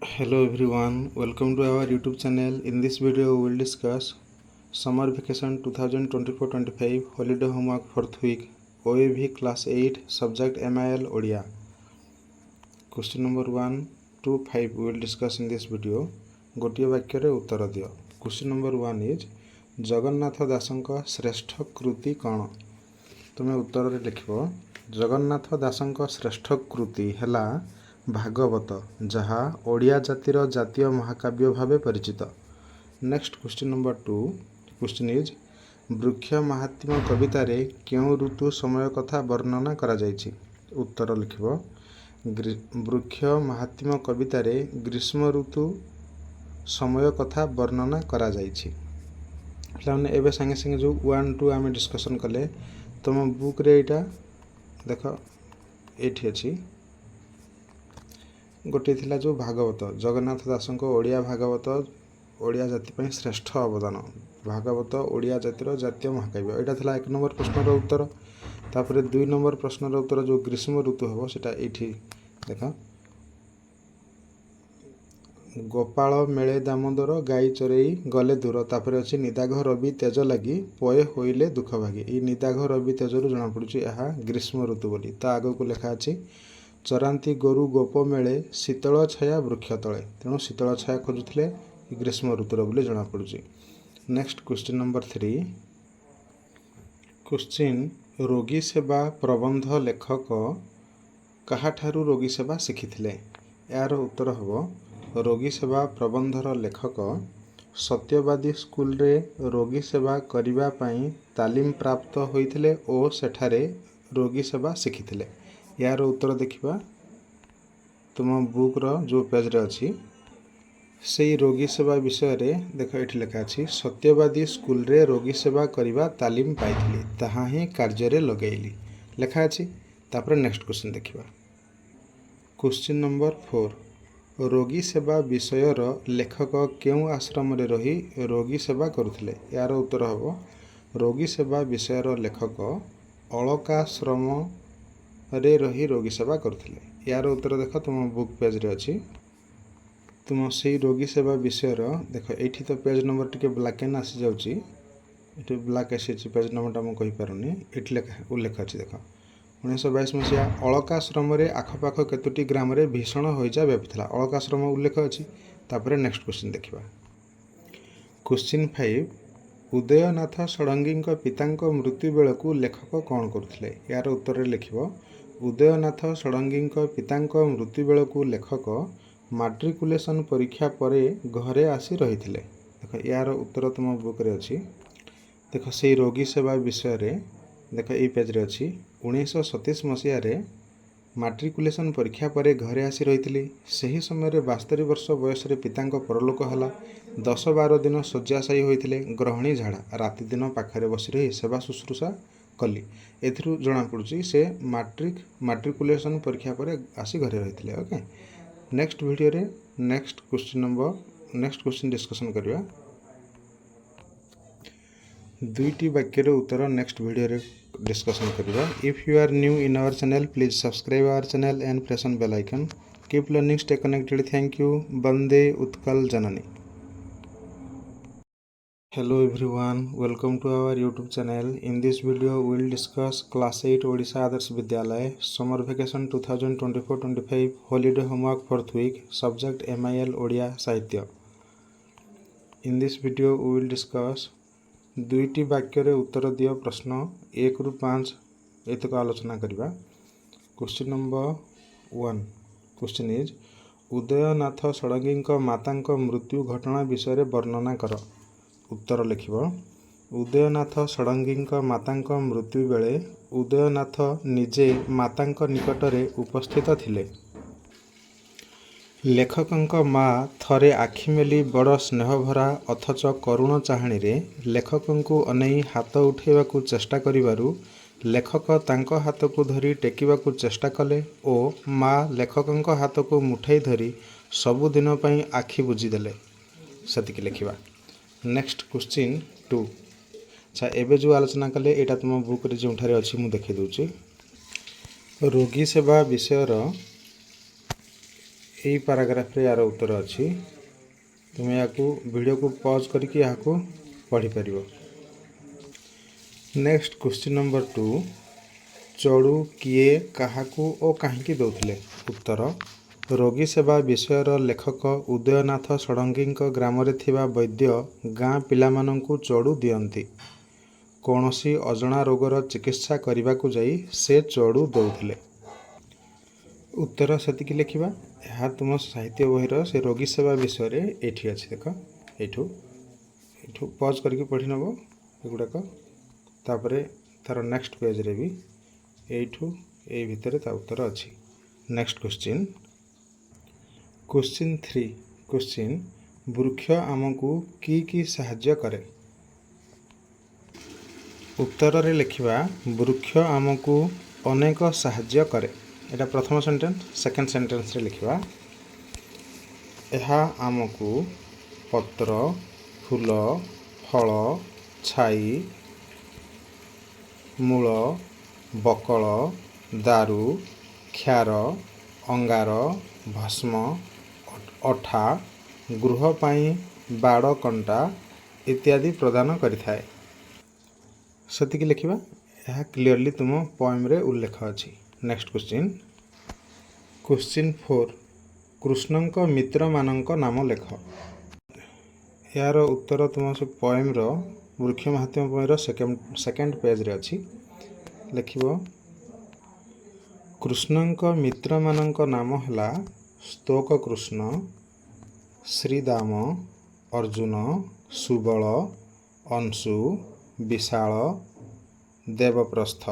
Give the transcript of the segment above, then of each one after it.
Hello everyone, welcome to our YouTube channel. In this video we will discuss Summer Vacation 2024-25 Holiday Homework 4th week OAV Class 8 Subject MIL Odia. Question number 1 to 5 we will discuss in this video. गोटिए वाक्य रे उत्तर दियो. Question number 1 is Jagannath दासଙ୍କ श्रेष्ठ कृति कौन? तुमे उत्तर रे लिखिबो जगन्नाथ दासଙ୍କ श्रेष्ठ कृति हैला भागवत जहा ओडिया जातिर जातीय महाकाव्य भावे परिचित. Next question number 2 question is वृक्ष महात्म्य कवितारे केउ ऋतु समय कथा वर्णना करा जायछि? उत्तर लिखिबो वृक्ष महात्म्य कवितारे ग्रीष्म ऋतु समय कथा वर्णना करा जायछि. पिलाने एबे संगे संगे जो 1 2 आमे डिस्कशन कले तुम बुक रे एटा देख एठी अछि गोटे थिला जो भागवत जगन्नाथ दासଙ୍କ ओडिया भागवत ओडिया जाति पई श्रेष्ठ अवदान भागवत ओडिया जातिर जातीय महाकाव्य एटा थिला 1 नंबर प्रश्न रो उत्तर. तापरे 2 नंबर प्रश्न रो उत्तर जो ग्रीष्म ऋतु हबो सेटा एठी देखा गोपाल मेले दामोदर गाई चरेई गले दूर. तापरे अछि निदाघ रवि तेज लागि पय होइले दुख भागी. ई निदाघ रवि तेज रु जणा पडुची एहा ग्रीष्म ऋतु बोली. ता आगो को लेखा अछि चरांती गोरु गोप मेले शीतल छाया वृक्ष तले. तेणु शीतल छाया खोजुथिले ग्रीष्म ऋतुर बोली जणा पडुची. नेक्स्ट क्वेश्चन नंबर 3 क्वेश्चन रोगी सेवा प्रबंध लेखक काहाठारु रोगी सेवा शिखिथिले? यार उत्तर हबो रोगी सेवा प्रबंधर लेखक सत्यवादी स्कूल रे रोगी सेवा करिबा पई तालीम प्राप्त होइथिले ओ सेठारे रोगी सेवा शिखिथिले. यार उत्तर देखिबा तुम बुक रो जो पेज रे अछि सेई रोगी सेवा विषय रे देख एठी लेखा अछि सत्यवादी स्कूल रे रोगी सेवा करिबा तालीम पाइथिली ताहा ही कार्य रे लगेइली लेखा अछि. तापर नेक्स्ट क्वेश्चन देखिबा क्वेश्चन नंबर 4 रोगी सेवा विषय रो लेखक केउ आश्रम रे रही रोगी सेवा करुथिले? यार उत्तर हबो रोगी सेवा विषय रो लेखक अलकाश्रम रे रही रोगी सेवा करुथिले. यार उत्तर देख तुम बुक पेज रे अछि तुम सेई रोगी सेवा विषय रो देख एठी तो पेज नंबर टिके ब्लैक एंड आसी जाउची एठी ब्लैक आसी पेज नंबर ता म कहि पारुनी एठी लेखा उल्लेख अछि देख 1922 मसिया अलकाश्रम रे आखपाख केतुटी ग्राम रे भीषण होइजा व्यापिथिला. अलकाश्रम उल्लेख अछि. तापरे नेक्स्ट क्वेश्चन देखिबा क्वेश्चन 5 उदयनाथ षडंगीଙ୍କ पिताଙ୍କ मृत्यु बेलକୁ लेखक कोन करुथिले? यार उत्तर रे लिखिबो उदयनाथ षडंगीଙ୍କ पिताଙ୍କ मृत्यु बेलକୁ लेखक मैट्रिकुलेशन परीक्षा परे घरे आसी रहिथिले. देख यार उत्तर तुम बुक रे अछि देख सेई रोगी सेवा विषय रे देख ए पेज रे अछि 1927 मसिया रे मैट्रिकुलेशन परीक्षा परे घरे आसी रहिथिली. सेही समय रे 72 वर्ष बयस रे पिताଙ୍କ परलोक हला. 10-12 दिन शଯ୍याशायी होइथिले. ग्रहणी झाड़ा राति दिन पाखरे बसी रही सेवा शुश्रूषा कली. एथिरु जणा पडुची से मैट्रिकुलेशन परीक्षा परे आसी घरे रहिथिले. ओके नेक्स्ट वीडियो रे नेक्स्ट क्वेश्चन डिस्कशन करिया दुईटी वाक्य रे उत्तर नेक्स्ट वीडियो रे डिस्कशन करिया. If you are new in our channel please subscribe our channel and press on bell icon. Keep learning stay connected. Thank you. Bande Utkala Janani. Hello everyone, welcome to our YouTube channel. In this video we will discuss class 8 Odisha Adarsh Vidyalaya Summer Vacation 2024-25 Holiday Homework 4th week Subject MIL Odia Sahitya. In this video we will discuss दुईटी वाक्य रे उत्तर दियो प्रश्न 1 रु 5 एतक आलोचना करिबा. Question number 1 question is Udaynath षडंगीଙ୍କ माताଙ୍କ मृत्यु घटना विषय रे वर्णना कर. उत्तर लिखिबो उदयनाथ षडंगीଙ୍କ माताଙ୍କ मृत्यु बेले उदयनाथ निजे माताଙ୍କ निकटरे उपस्थित थिले. लेखकଙ୍କ मा थरे आखि मेली बड़ स्नेहभरा अथच करुण चाहाणी रे लेखकଙ୍କୁ अनेई हाथ उठेबाकू चेष्टा करिबारु लेखक तांको हाथकू धरी टेकिबाकू चेष्टा कले ओ मा लेखकଙ୍କ हाथकू मुठाई धरी सबुदिन पई आखि बुझी देले. सतिकी लिखिबा. नेक्स्ट क्वेश्चन 2 अच्छा एबे जो आलोचना कले एटा तुम बुक रे जोठारे अछि मु देखि दोछि रोगी सेवा विषय यही पैराग्राफ रे यार उत्तर अच्छी तुम या वीडियो को पॉज करके यहाँ पढ़ी पार। नेक्स्ट क्वेश्चन नंबर 2 चड़ू किए काहाकू और कहीं दौले। उत्तर रोगी सेवा विषयर लेखक उदयनाथ षडंगी ग्राम वैद्य गाँ पिलामानंकु चड़ू दियंती। कौनसी अजणा रोगर चिकित्सा करने को जाई से चड़ू दौले। उत्तर सेतिकी लिखिबा। यह तुम साहित्य बहीर से रोगी सेवा विषय ये अच्छी देख यू पॉज करके पढ़ी नब एगुड़ाक तापर तार नेक्स्ट पेज रे भी यू ये भितर ता उत्तर अच्छी। नेक्स्ट क्वेश्चन क्वेश्चन 3 क्वेश्चन वृक्ष आमको की साहाय्य करे। उत्तर रे लिखिबा वृक्ष आमको अनेक साहाय्य करे। एटा प्रथम सेंटेंस। सेकेंड सेंटेंस रे लिखिबा एहा आमको पत्र फूल फल छाई मूल बकल दारू क्षार अंगार भस्म अठा गृहपाई बाड़ कंटा इत्यादि प्रदान करिथाए। सेतिकी लिखिबा। यह क्लियरली तुम पोएम रे उल्लेख अछि। नेक्स्ट क्वेश्चन क्वेश्चन 4 कृष्णंक मित्र मानंक नाम लेख। यार उत्तर तुम से पोएम रो वृक्ष महात्म्य पोएम सेकेंड पेज रे अछि। लिखिबो कृष्णंक मित्र मानंक नाम हला Stoka Krishna Sridam Arjun Subal Anshu Vishal Devaprastha.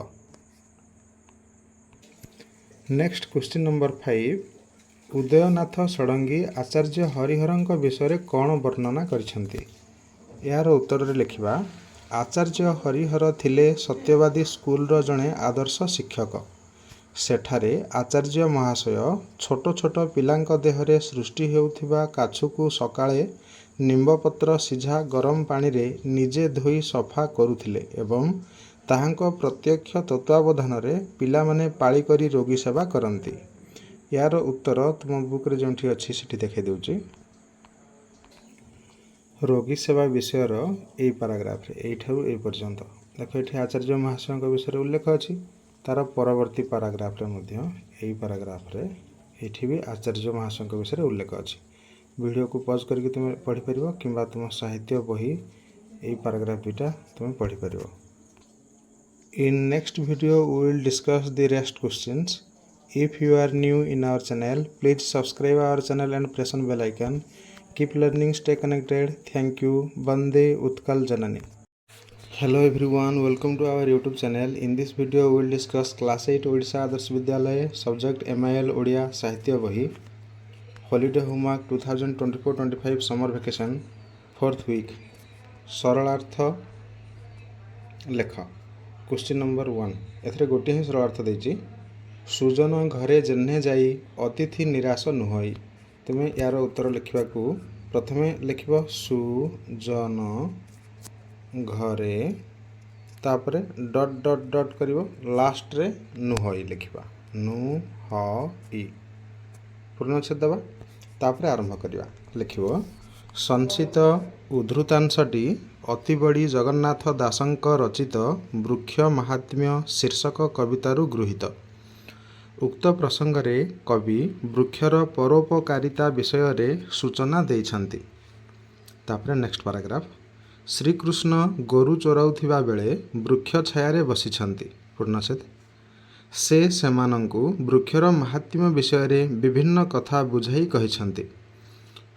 Next question number 5 Udaynath Sadangi Acharya हरिहरंक विषय कौन वर्णना करिसेंती। यार उत्तर रे लिखिबा आचार्य हरिहर थिले सत्यवादी स्कूल रो जणे आदर्श शिक्षक। सेठारे आचार्य महाशय छोट छोट पिलांक देहरे सृष्टि हेउथिबा काछुकु सकाळे निम्बपत्र सिझा गरम पानी रे निजे धोई सफा करुथिले एवं ताहांक प्रत्यक्ष तत्वावधान रे पिला माने पाଳି करी रोगी सेवा करंती। यार उत्तर तुम बुक रे जोंठी अछि सेठी देखाई देउची। रोगी सेवा विषयर एई पैराग्राफ रे एठारु ए पर्यंत देख एठी आचार्य महाशय विषय उल्लेख अछि। तार परवर्ती पैराग्राफ रे मध्य एई पैराग्राफ रे एठी भी आचार्य महाशय विषय उल्लेख अछि। वीडियो को पॉज करके तुम पढ़ी परिबो किंबा तुम साहित्य बही एई पैराग्राफ बिटा तुम पढ़ी परिबो। In next video we will discuss the rest questions. If you are new in our channel, please subscribe our channel and press on bell icon. Keep learning, stay connected. Thank you. Bande Utkal Janani. Hello everyone, welcome to our YouTube channel. In this video we will discuss class 8 Odisha Adarsh Vidyalaya subject MIL Odia Sahitya Bahi holiday homework 2024-25 summer vacation 4th week सरलार्थ लेख। Question number 1 एथरे गोटे ही सरलार्थ देछि सुजन घरे जेन्हे जाई अतिथि निराश नुहई। तुम यार उत्तर लिखा प्रथमे लिखब सुजन घरे तापरे डट डट डट कर लास्ट रे नुहई लिखा नुहई पूर्णच्छेद दबा तापरे आरंभ करवा। लिखब संचित उद्धृतांशटी अति बड़ी जगन्नाथ दासंक रचित वृक्ष महात्म्य शीर्षक कवितारू गृहीत। उक्त प्रसंग रे कवि वृक्षर परोपकारिता विषय रे सूचना देइछन्ति। तापरे नेक्स्ट पैराग्राफ श्रीकृष्ण गोरु चराउथिबा बेले वृक्ष छायारे बसिछन्ति पूर्णच्छेद से सेमानंकु वृक्षर महात्म्य विषय रे विभिन्न कथा बुझाई कहिछन्ति।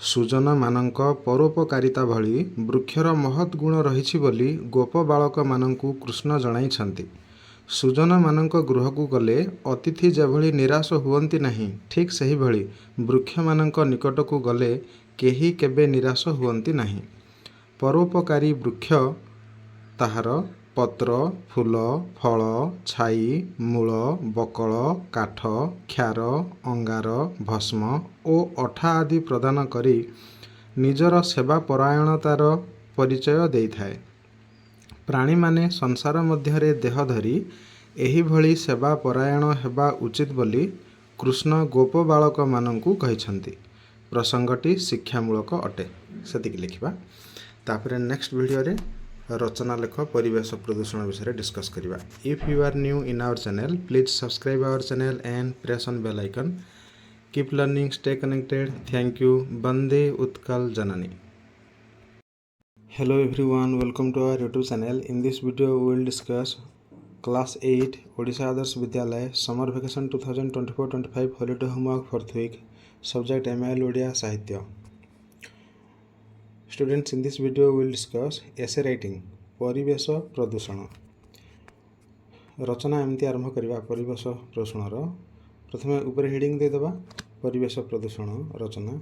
सुजन मानंक परोपकारिता भली वृक्षर महत् गुण रहिछि बोली गोप बालक मानंकु कृष्ण जणाइछन्ति। सुजन मानंक गृह को गले अतिथि जेभली निराश हुअन्ति नहीं ठीक सही भली वृक्ष मानंक निकट को गले केही केबे निराश हुअन्ति नहीं। परोपकारी वृक्ष ताहार पत्र फूल फल छाई मूल बकल काठ क्षार अंगार भस्म और अठा आदि प्रदान करी निजर सेवा परायणतार परिचय देइथाए। प्राणी माने संसार मध्यरे देह धरी एही भली सेवा परायण हेबा उचित बोली କୃଷ୍ଣ ଗୋପ ବାଳକମାନଙ୍କୁ କହିଛନ୍ତି। ପ୍ରସଙ୍ଗଟି ଶିକ୍ଷାମୂଳକ ଅଟେ। ସେତିକି ଲେଖିବା। ତାପରେ ନେକ୍ସଟ ଭିଡ଼ିଓରେ ରଚନା ଲେଖ ପରିବେଶ ପ୍ରଦୂଷଣ ବିଷୟରେ ଡିସ୍କସ୍ କରିବା। If you are new in our channel please subscribe our channel and press on bell icon. Keep learning, stay connected. Thank you. Bande Utkal Janani. Hello everyone, welcome to our YouTube channel. In this video we will discuss Class 8 Odisha Adarsh Vidyalaya Summer Vacation 2024-25 Holiday Homework 4th week. Subject MIL Odia Sahitya. Students, in this video we will discuss essay writing ପରିବେଶ ପ୍ରଦୂଷଣ। ରଚନା ଏମିତି ଆରମ୍ଭ କରିବା ପରିବେଶ ପ୍ରଦୂଷଣର। ପ୍ରଥମେ ଉପରେ heading ଦେଇଦେବା ପରିବେଶ ପ୍ରଦୂଷଣ ରଚନା,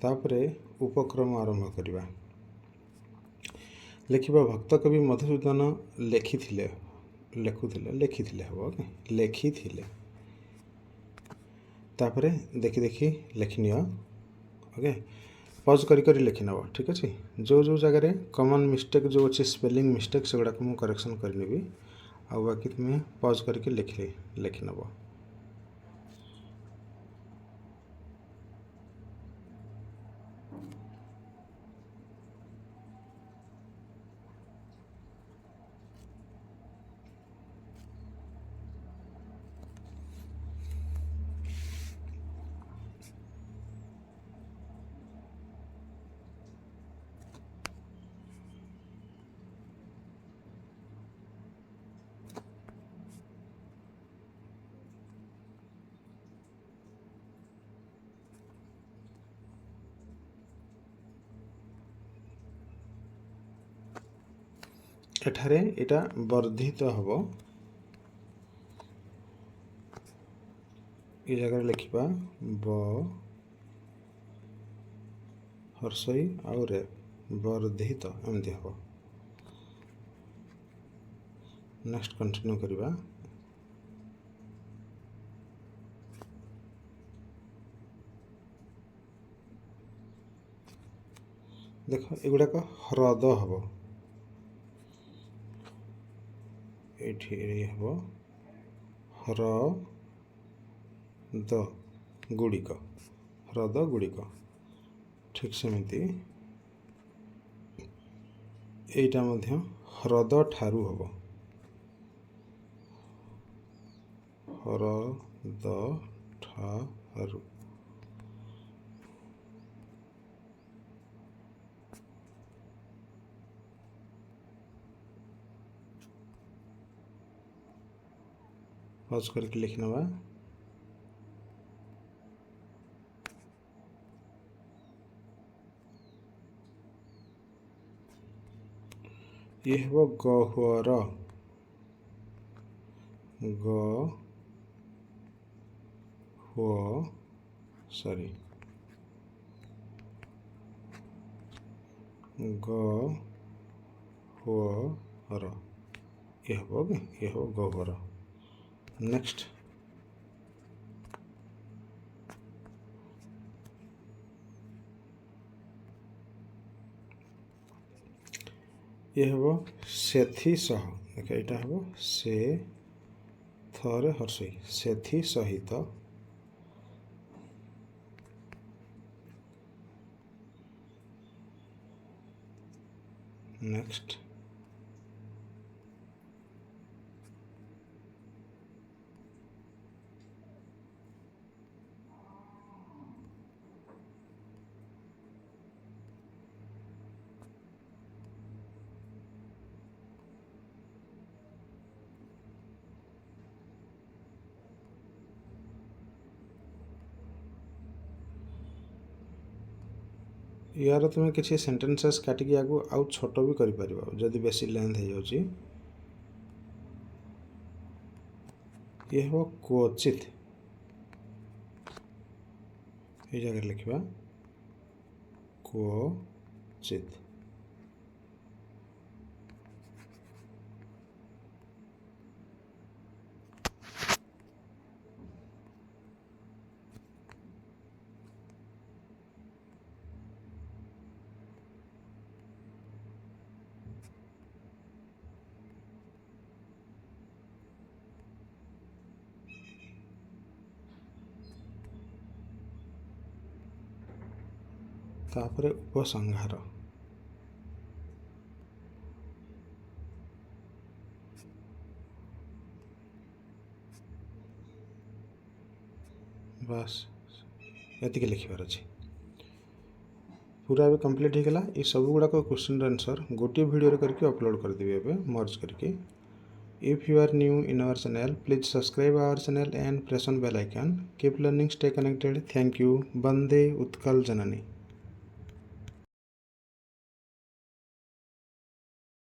ତାପରେ ଉପକ୍ରମ ଆରମ୍ଭ କରିବା। ଲେଖିବା ଭକ୍ତ କବି ମଧୁସୂଦନ ଲେଖିଥିଲେ ହେବ ଲେଖିଥିଲେ। ତାପରେ ଦେଖି ଲେଖିନିଅ। ଓକେ, ପଜ୍ କରି ଲେଖିନେବ। ଠିକ୍ ଅଛି। ଯେଉଁ ଜାଗାରେ କମନ୍ ମିଷ୍ଟେକ୍ ଯେଉଁ ଅଛି ସ୍ପେଲିଂ ମିଷ୍ଟେକ୍ ସେଗୁଡ଼ାକୁ ମୁଁ କରେକ୍ସନ୍ କରିନେବି। ଆଉ ବାକି ତୁମେ ପଜ୍ କରିକି ଲେଖିନେବ। ଏଠାରେ ଏଇଟା ବର୍ଦ୍ଧିତ ହେବ। ଏ ଜାଗାରେ ଲେଖିବା ବ ହର୍ଷଇ ଆଉ ରେ ବର୍ଦ୍ଧିତ ଏମିତି ହେବ। ନେକ୍ସଟ କଣ୍ଟିନ୍ୟୁ କରିବା। ଦେଖ ଏଗୁଡ଼ାକ ହ୍ରଦ ହେବ। ଏଇଠି ହେବ ହ୍ରଦ ଗୁଡ଼ିକ। ଠିକ୍ ସେମିତି ଏଇଟା ମଧ୍ୟ ହ୍ରଦ ଠାରୁ ହେବ। ହ୍ରଦ ଠାରୁ। ପଜ୍ କରିକି ଲେଖିନେବା। ଇଏ ହେବ ଗହ୍ୱର। ଗହ୍ୱର ଇଏ ହେବ ଗହ୍ୱର। ନେକ୍ସଟ ଇଏ ହେବ ସେଥିସହ। ଦେଖ ଏଇଟା ହେବ ସେ ଥରେ ହର୍ଷଇ ସେଥି ସହିତ। ନେକ୍ସଟ ୟାର ତୁମେ କିଛି ସେଣ୍ଟେନ୍ସେସ୍ କାଟିକି ଆଗକୁ ଆଉ ଛୋଟ ବି କରିପାରିବ ଯଦି ବେଶୀ ଲେନ୍ଥ ହେଇଯାଉଛି। ଇଏ ହେବ କ୍ୱଚିତ୍। এই ଜାଗାରେ ଲେଖିବା କ୍ୱଚିତ୍। तापर उपसंहार। बस एतिक लिखबार अच्छे। पूरा कंप्लीट होगा। ये सब गुड़ाक क्वेश्चन आंसर गोटे वीडियो करके अपलोड करदेवी एवं मर्ज करके। If you are new in our channel, please subscribe our channel and press on bell icon. Keep learning, stay connected. Thank you. Bande Utkal Janani.